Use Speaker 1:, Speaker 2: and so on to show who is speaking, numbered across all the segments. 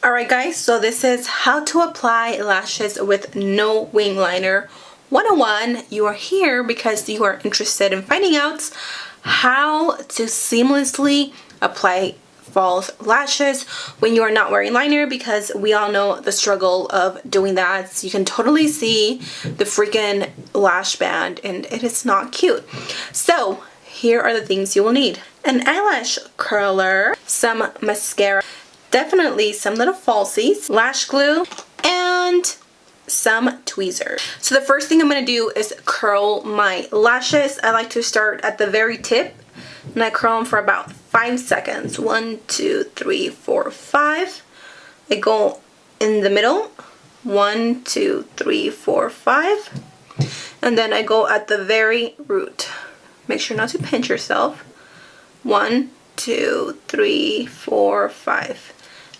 Speaker 1: Alright guys, so this is how to apply lashes with no wing liner 101. You are here because you are interested in finding out how to seamlessly apply false lashes when you are not wearing liner, because we all know the struggle of doing that. So you can totally see the freaking lash band and it is not cute. So here are the things you will need: an eyelash curler, some mascara, definitely some little falsies, lash glue, and some tweezers. So the first thing I'm going to do is curl my lashes. I like to start at the very tip and I curl them for about 5 seconds. 1, 2, 3, 4, 5. I go in the middle. 1, 2, 3, 4, 5. And then I go at the very root. Make sure not to pinch yourself. 1, 2, 3, 4, 5.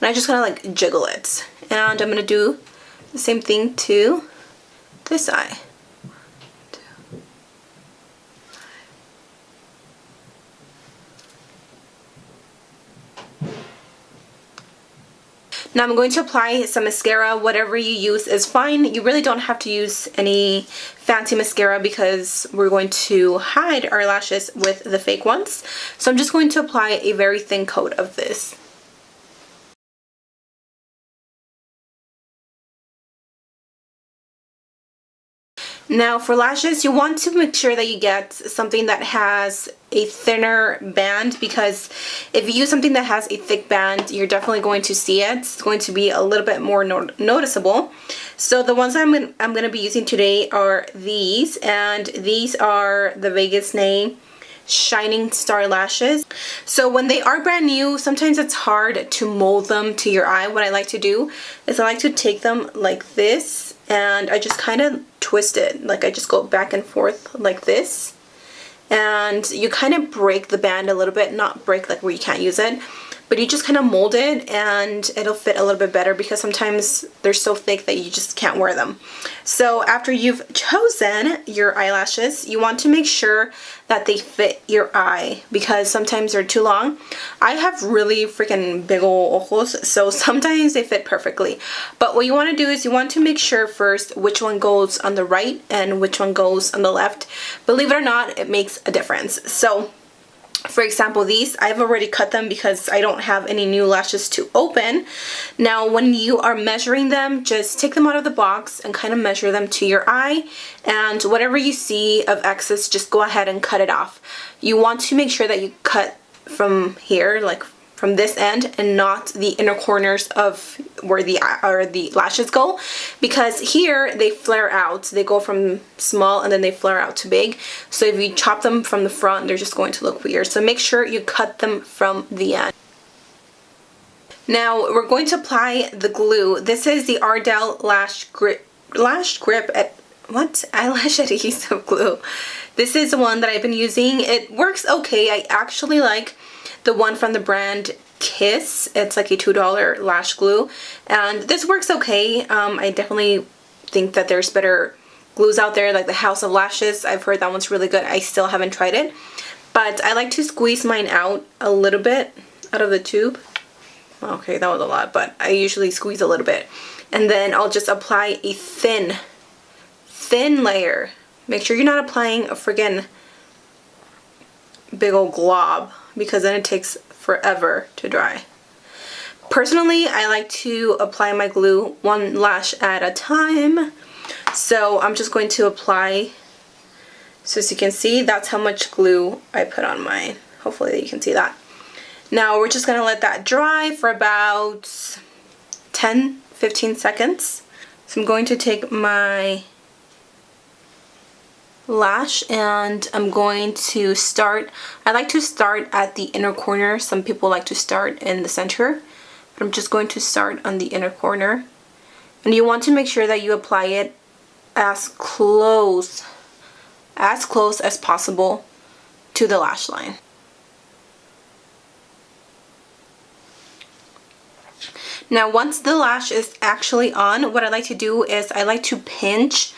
Speaker 1: And I just kind of like jiggle it. And I'm going to do the same thing to this eye. 2, 5. Now I'm going to apply some mascara. Whatever you use is fine. You really don't have to use any fancy mascara because we're going to hide our lashes with the fake ones. So I'm just going to apply a very thin coat of this. Now for lashes, you want to make sure that you get something that has a thinner band, because if you use something that has a thick band, you're definitely going to see it. It's going to be a little bit more noticeable. So the ones I'm going to be using today are these, and these are the Vegas Nay Shining Star Lashes. So when they are brand new, sometimes it's hard to mold them to your eye. What I like to do is I like to take them like this and I just kind of twist it. Like I just go back and forth like this, and you kind of break the band a little bit, not break like where you can't use it, but you just kind of mold it and it'll fit a little bit better, because sometimes they're so thick that you just can't wear them. So after you've chosen your eyelashes, you want to make sure that they fit your eye, because sometimes they're too long. I have really freaking big ol' ojos, so sometimes they fit perfectly. But what you want to do is you want to make sure first which one goes on the right and which one goes on the left. Believe it or not, it makes a difference. So for example, these, I've already cut them because I don't have any new lashes to open. Now, when you are measuring them, just take them out of the box and kind of measure them to your eye. And whatever you see of excess, just go ahead and cut it off. You want to make sure that you cut from here, like from this end, and not the inner corners of where the lashes go, because here they flare out. They go from small and then they flare out to big. So if you chop them from the front, they're just going to look weird. So make sure you cut them from the end. Now we're going to apply the glue. This is the Ardell Lash Grip Eyelash Adhesive Glue. This is the one that I've been using. It works okay. I actually like the one from the brand Kiss. It's like a $2 lash glue, and this works okay. I definitely think that there's better glues out there, like the House of Lashes. I've heard that one's really good. I still haven't tried it, but I like to squeeze mine out a little bit out of the tube. Okay, that was a lot, but I usually squeeze a little bit, and then I'll just apply a thin layer. Make sure you're not applying a friggin' big old glob, because then it takes forever to dry. Personally, I like to apply my glue one lash at a time. So I'm just going to apply, so as you can see, that's how much glue I put on mine. Hopefully you can see that. Now we're just going to let that dry for about 10-15 seconds. So I'm going to take my lash and I'm going to start. I like to start at the inner corner. Some people like to start in the center, but I'm just going to start on the inner corner. And you want to make sure that you apply it as close as possible to the lash line. Now once the lash is actually on, what I like to do is I like to pinch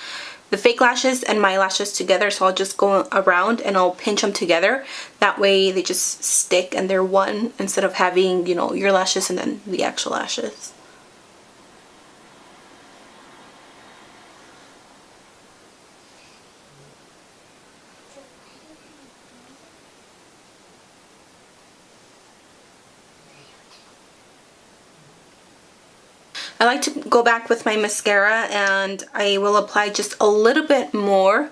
Speaker 1: the fake lashes and my lashes together. So I'll just go around and I'll pinch them together. That way they just stick and they're one, instead of having, you know, your lashes and then the actual lashes. I like to go back with my mascara and I will apply just a little bit more.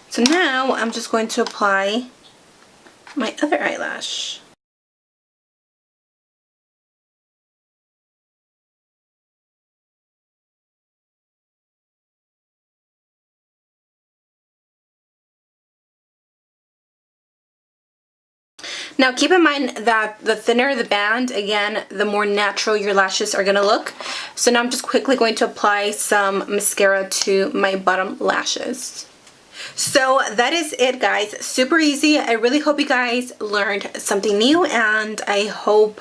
Speaker 1: So now I'm just going to apply my other eyelash. Now keep in mind that the thinner the band, again, the more natural your lashes are gonna look. So now I'm just quickly going to apply some mascara to my bottom lashes. So that is it, guys. Super easy. I really hope you guys learned something new, and I hope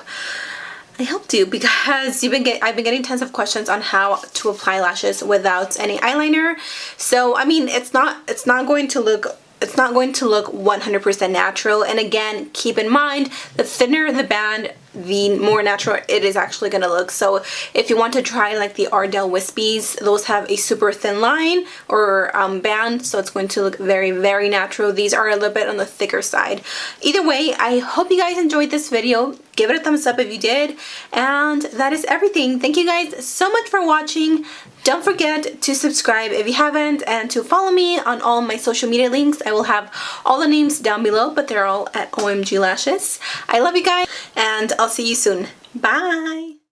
Speaker 1: I helped you, because I've been getting tons of questions on how to apply lashes without any eyeliner. So I mean, it's not going to look 100% natural. And again, keep in mind, the thinner the band, the more natural it is actually going to look. So if you want to try like the Ardell Wispies, those have a super thin line or band, so it's going to look very, very natural. These are a little bit on the thicker side. Either way, I hope you guys enjoyed this video. Give it a thumbs up if you did, and that is everything. Thank you guys so much for watching. Don't forget to subscribe if you haven't, and to follow me on all my social media links. I will have all the names down below, but they're all at OMG Lashes. I love you guys, and I'll see you soon. Bye!